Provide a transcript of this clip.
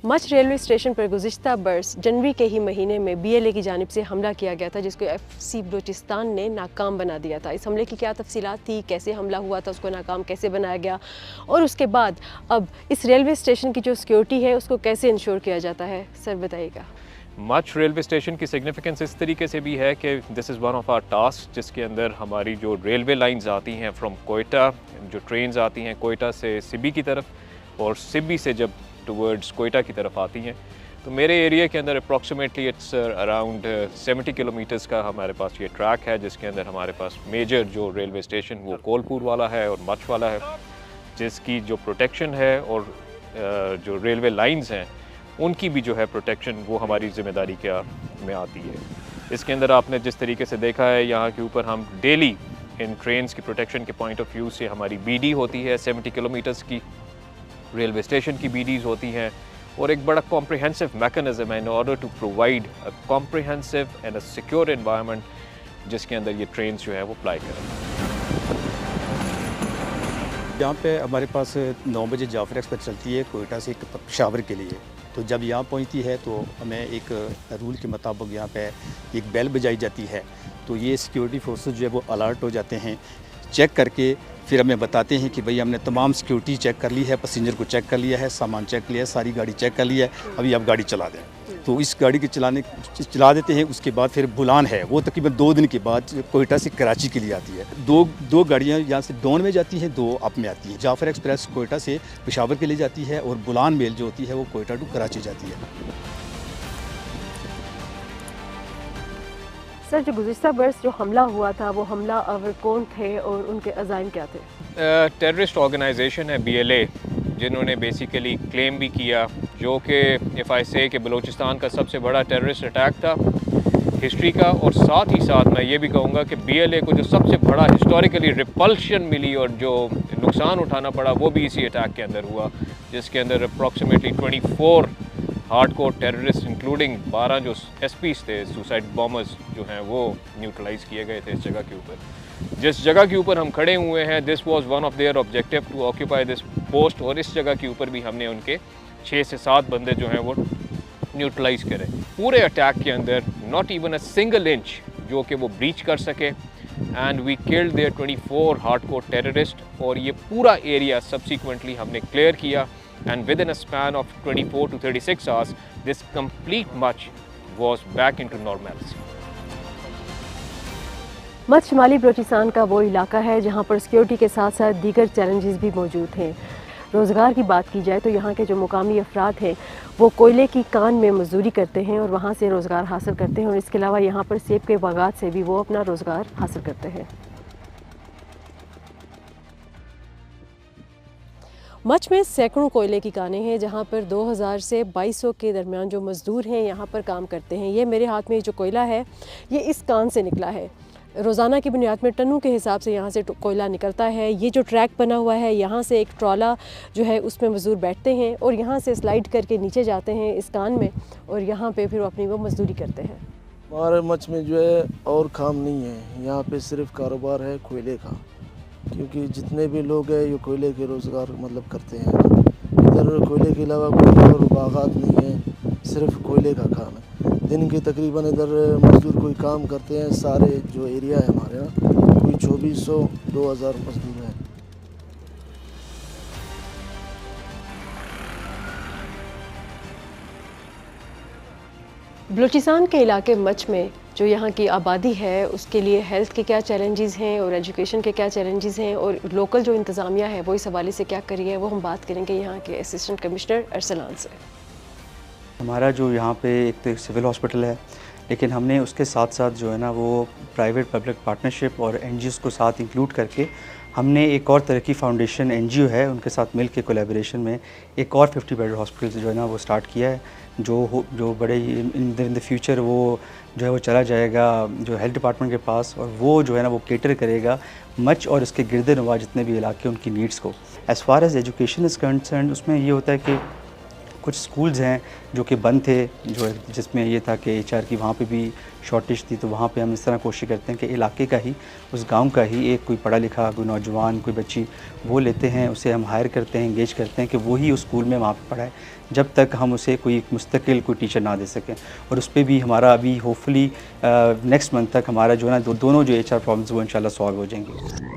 Much railway station पर गुज़िश्ता बरस जनवरी के ही महीने में BLA की जानिब से हमला किया गया था, जिसको FC बलूचिस्तान ने नाकाम बना दिया था। इस हमले की क्या तफसीलात थी, कैसे हमला हुआ था, उसको नाकाम कैसे बनाया गया और उसके बाद अब इस रेलवे स्टेशन की जो सिक्योरिटी है उसको कैसे इंश्योर किया जाता है, सर बताइएगा। मच रेलवे स्टेशन की सिग्निफिकेंस इस तरीके से भी है कि this is one of our task, जिसके अंदर हमारी जो रेलवे लाइंस आती हैं फ्रॉम कोयटा, जो ट्रेन्स आती हैं कोयटा से सिबी की तरफ और सिबी से जब टुवर्ड्स कोयटा की तरफ आती हैं, तो मेरे एरिया के अंदर अप्रॉक्सीमेटली इट्स अराउंड 70 किलोमीटर्स का हमारे पास ये ट्रैक है, जिसके अंदर हमारे पास मेजर जो रेलवे स्टेशन वो कोलपुर वाला है और मच वाला है, जिसकी जो प्रोटेक्शन है और जो रेलवे लाइंस हैं उनकी भी जो है प्रोटेक्शन वो हमारी ज़िम्मेदारी क्या में आती है। इसके अंदर आपने जिस तरीके से देखा है, यहाँ के ऊपर हम डेली इन ट्रेन्स की प्रोटेक्शन के पॉइंट ऑफ व्यू से हमारी BD होती है 70 किलोमीटर्स की, रेलवे स्टेशन की BDs होती हैं और एक बड़ा कॉम्प्रिहेंसिव मैकेनिज़्म है in order to provide a comprehensive and a secure environment, जिसके अंदर ये ट्रेन्स जो है वो अप्लाई करें। यहाँ पे हमारे पास 9 बजे जाफर एक्सप्रेस चलती है कोयटा से पेशावर के लिए। तो जब यहाँ पहुँचती है तो हमें एक रूल के मुताबिक यहाँ पे एक बेल बजाई जाती है, तो ये सिक्योरिटी फोर्सेस जो है वो अलर्ट हो जाते हैं, चेक करके फिर हमें बताते हैं कि भाई हमने तमाम सिक्योरिटी चेक कर ली है, पैसेंजर को चेक कर लिया है, सामान चेक कर लिया है, सारी गाड़ी चेक कर ली है, अभी आप गाड़ी चला दें। तो इस गाड़ी के चला देते हैं। उसके बाद फिर बुलान है, वो तकरीबन 2 दिन के बाद कोयटा से कराची के लिए आती है। दो गाड़ियाँ यहाँ से डोन में जाती हैं, 2 अप में आती हैं। जाफर एक्सप्रेस कोयटा से पेशावर के लिए जाती है और बुलान मेल जो होती है वो कोयटा टू कराची जाती है। सर, जो गुज़िश्ता बरस जो हमला हुआ था वो हमला आवर कौन थे और उनके अज़ाइम क्या थे? टेररिस्ट ऑर्गेनाइजेशन है BLA, जिन्होंने बेसिकली क्लेम भी किया, जो कि इफ़ आई से कि बलूचिस्तान का सबसे बड़ा टेररिस्ट अटैक था हिस्ट्री का। और साथ ही साथ मैं ये भी कहूँगा कि BLA को जो सबसे बड़ा हिस्टोरिकली रिपल्शन मिली और जो नुकसान उठाना पड़ा वो भी इसी अटैक के अंदर हुआ, जिसके अंदर अप्रॉक्सीमेटली 24 हार्डकोर टेररिस्ट इंक्लूडिंग 12 जो SPs थे, सुसाइड बॉम्बर्स जो हैं, वो न्यूट्रलाइज़ किए गए थे इस जगह के ऊपर। जिस जगह के ऊपर हम खड़े हुए हैं, this was one of their objective to occupy this post, और इस जगह के ऊपर भी हमने उनके 6 से 7 बंदे जो हैं वो न्यूट्रलाइज़ करे। पूरे अटैक के अंदर not even a single inch जो कि वो ब्रीच कर सके, and we killed their 24 hardcore terrorist. और ये पूरा एरिया सब्सिक्वेंटली हमने क्लियर किया, and within a span of 24 to 36 hours this complete Mach was back into normalcy. मच शुमाली बलूचिस्तान का वो इलाका है जहाँ पर सिक्योरिटी के साथ साथ दीगर चैलेंजेस भी मौजूद हैं। रोज़गार की बात की जाए तो यहाँ के जो मुकामी अफराद हैं वो कोयले की कान में मजदूरी करते हैं और वहाँ से रोज़गार हासिल करते हैं, और इसके अलावा यहाँ पर सेब के बागात से भी वो अपना रोज़गार हासिल करते हैं। मच में सैकड़ों कोयले की कानें हैं जहाँ पर 2000 से 2200 के दरमियान जो मज़दूर हैं यहाँ पर काम करते हैं। ये मेरे हाथ में जो कोयला है ये इस कान से निकला है। रोज़ाना की बुनियाद में टनों के हिसाब से यहाँ से कोयला निकलता है। ये जो ट्रैक बना हुआ है, यहाँ से एक ट्रॉला जो है उसमें मज़दूर बैठते हैं और यहाँ से स्लाइड करके नीचे जाते हैं इस कान में, और यहाँ पे फिर अपनी वो मज़दूरी करते हैं। हमारे मच में जो है और काम नहीं है, यहाँ पे सिर्फ कारोबार है कोयले का, क्योंकि जितने भी लोग हैं ये कोयले के रोज़गार मतलब करते हैं। इधर कोयले के अलावा कोई और बागात नहीं है, सिर्फ कोयले का काम है। दिन के तकरीबन इधर मज़दूर कोई काम करते हैं, सारे जो एरिया है हमारे यहाँ कोई 2400-2000 मज़दूर हैं। बलूचिस्तान के इलाके मच में जो यहाँ की आबादी है उसके लिए हेल्थ के क्या चैलेंजेस हैं और एजुकेशन के क्या चैलेंजेस हैं, और लोकल जो इंतज़ामिया है वो इस हवाले से क्या करी है, वो हम बात करेंगे यहाँ के असिस्टेंट कमिश्नर अरसलान से। हमारा जो यहाँ पे एक तो सिविल हॉस्पिटल है, लेकिन हमने उसके साथ साथ जो है ना वो प्राइवेट पब्लिक पार्टनरशिप और NGOs को साथ इंक्लूड करके हमने एक और तरह की फाउंडेशन NGO है उनके साथ मिल के कोलैबोरेशन में एक और 50 बेड हॉस्पिटल जो है ना वो स्टार्ट किया है, जो बड़े इन द फ्यूचर वो जो है वो चला जाएगा जो हेल्थ डिपार्टमेंट के पास, और वो जो है ना वो केटर करेगा मच और इसके गिरदे नवा जितने भी इलाके उनकी नीड्स को। As far as education is concern, उसमें ये होता है कि कुछ स्कूल्स हैं जो कि बंद थे, जो जिसमें ये था कि HR की वहाँ पे भी शॉर्टेज थी, तो वहाँ पे हम इस तरह कोशिश करते हैं कि इलाके का ही, उस गांव का ही एक कोई पढ़ा लिखा कोई नौजवान कोई बच्ची वो लेते हैं, उसे हम हायर करते हैं, एंगेज करते हैं कि वो ही उस स्कूल में वहाँ पे पढ़ाए जब तक हम उसे कोई मुस्तकिल कोई टीचर ना दे सकें। और उस पर भी हमारा अभी होपफुली नेक्स्ट मंथ तक हमारा जो है ना दोनों जो HR प्रॉब्लम्स वो इंशाल्लाह सॉल्व हो जाएंगे।